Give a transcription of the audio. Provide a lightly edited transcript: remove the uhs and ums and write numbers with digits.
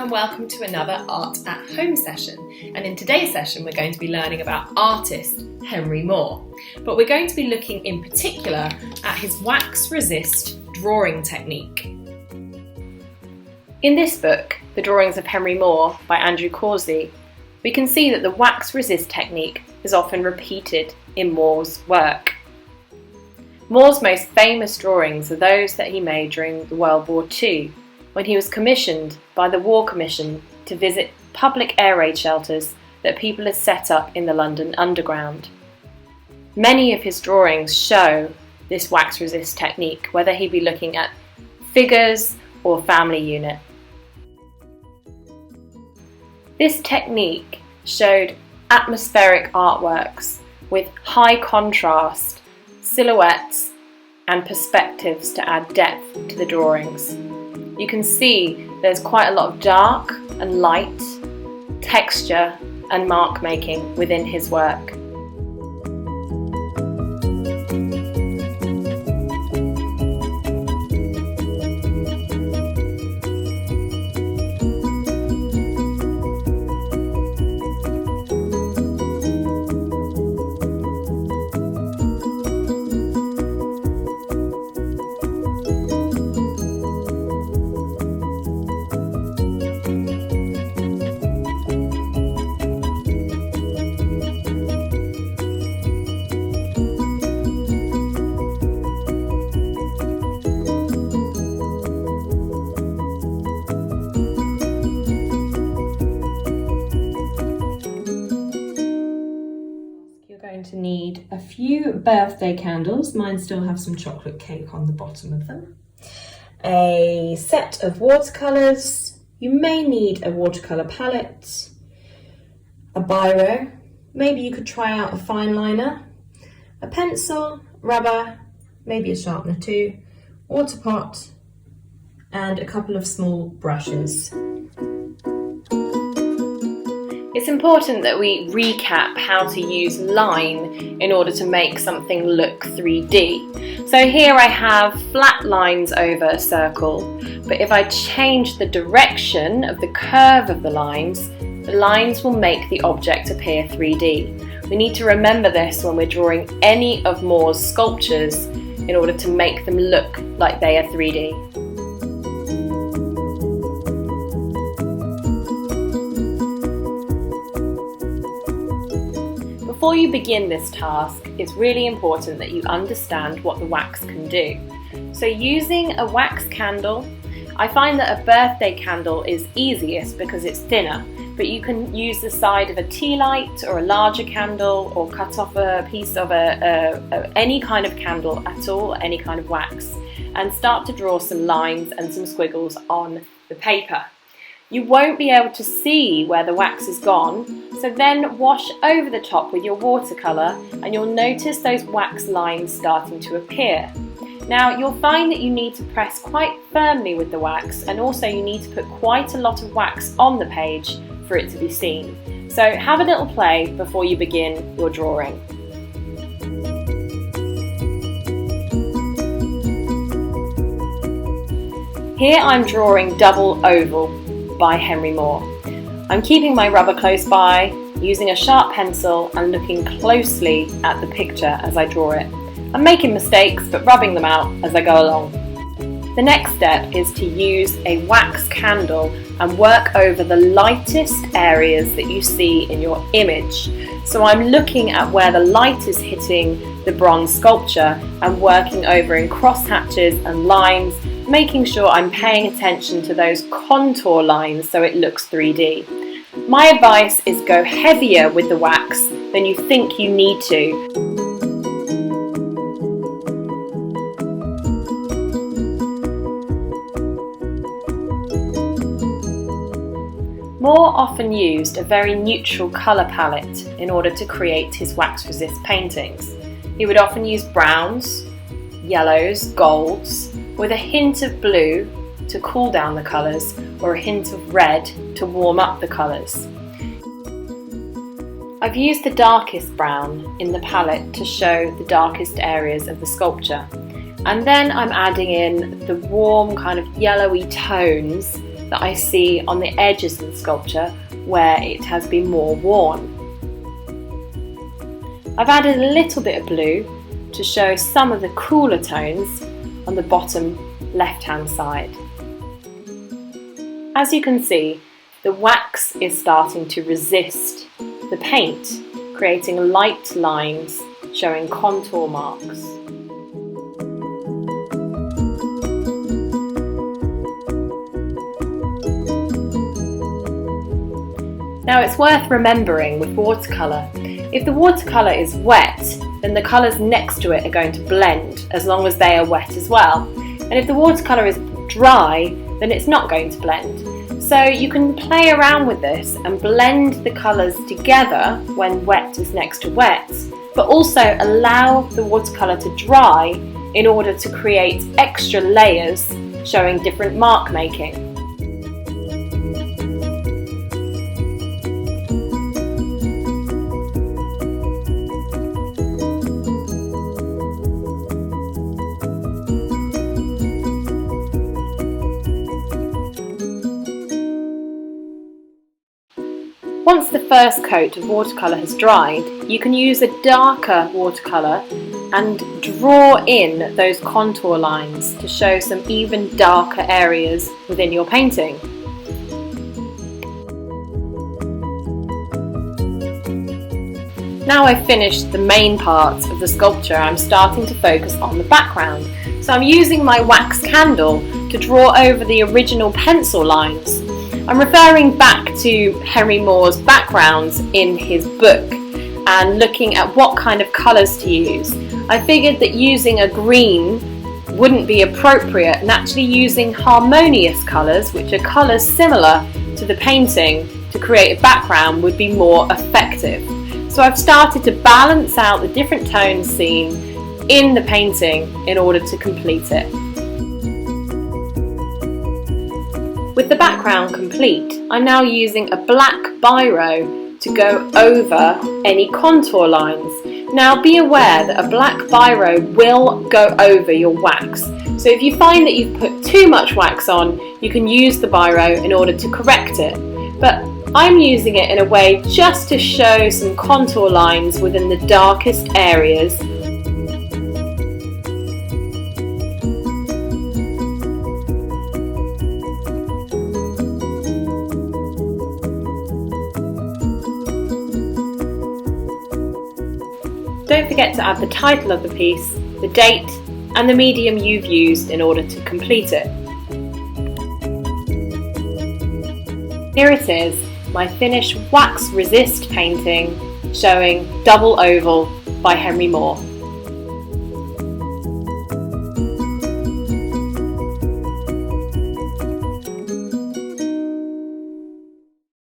and welcome to another Art at Home session. And in today's session we're going to be learning about artist Henry Moore. But we're going to be looking in particular at his wax resist drawing technique. In this book, The Drawings of Henry Moore by Andrew Causey, we can see that the wax resist technique is often repeated in Moore's work. Moore's most famous drawings are those that he made during World War II, when he was commissioned by the War Commission to visit public air raid shelters that people had set up in the London Underground. Many of his drawings show this wax resist technique, whether he be looking at figures or family unit. This technique showed atmospheric artworks with high contrast, silhouettes and perspectives to add depth to the drawings. You can see there's quite a lot of dark and light, texture and mark making within his work. To need a few birthday candles. Mine still have some chocolate cake on the bottom of them. A set of watercolours. You may need a watercolour palette, a biro, maybe you could try out a fine liner, a pencil, rubber, maybe a sharpener too, water pot and a couple of small brushes. It's important that we recap how to use line in order to make something look 3D. So here I have flat lines over a circle, but if I change the direction of the curve of the lines will make the object appear 3D. We need to remember this when we're drawing any of Moore's sculptures in order to make them look like they are 3D. Before you begin this task, it's really important that you understand what the wax can do. So using a wax candle, I find that a birthday candle is easiest because it's thinner, but you can use the side of a tea light or a larger candle or cut off a piece of any kind of candle at all, any kind of wax, and start to draw some lines and some squiggles on the paper. You won't be able to see where the wax is gone, so then wash over the top with your watercolour and you'll notice those wax lines starting to appear. Now you'll find that you need to press quite firmly with the wax, and also you need to put quite a lot of wax on the page for it to be seen. So have a little play before you begin your drawing. Here I'm drawing Double Oval by Henry Moore. I'm keeping my rubber close by, using a sharp pencil and looking closely at the picture as I draw it. I'm making mistakes but rubbing them out as I go along. The next step is to use a wax candle and work over the lightest areas that you see in your image. So I'm looking at where the light is hitting the bronze sculpture and working over in crosshatches and lines, making sure I'm paying attention to those contour lines so it looks 3D. My advice is go heavier with the wax than you think you need to. Moore often used a very neutral colour palette in order to create his wax resist paintings. He would often use browns, yellows, golds, with a hint of blue to cool down the colours or a hint of red to warm up the colours. I've used the darkest brown in the palette to show the darkest areas of the sculpture, and then I'm adding in the warm kind of yellowy tones that I see on the edges of the sculpture where it has been more worn. I've added a little bit of blue to show some of the cooler tones on the bottom left-hand side. As you can see, the wax is starting to resist the paint, creating light lines showing contour marks. Now it's worth remembering with watercolour, if the watercolour is wet, then the colours next to it are going to blend as long as they are wet as well. And if the watercolour is dry, then it's not going to blend. So you can play around with this and blend the colours together when wet is next to wet, but also allow the watercolour to dry in order to create extra layers showing different mark making. Once the first coat of watercolour has dried, you can use a darker watercolour and draw in those contour lines to show some even darker areas within your painting. Now I've finished the main part of the sculpture, I'm starting to focus on the background. So I'm using my wax candle to draw over the original pencil lines. I'm referring back to Henry Moore's backgrounds in his book and looking at what kind of colours to use. I figured that using a green wouldn't be appropriate and actually using harmonious colours, which are colours similar to the painting, to create a background would be more effective. So I've started to balance out the different tones seen in the painting in order to complete it. With the background complete, I'm now using a black biro to go over any contour lines. Now be aware that a black biro will go over your wax. So if you find that you've put too much wax on, you can use the biro in order to correct it. But I'm using it in a way just to show some contour lines within the darkest areas. Don't forget to add the title of the piece, the date, and the medium you've used in order to complete it. Here it is, my finished wax resist painting showing Double Oval by Henry Moore.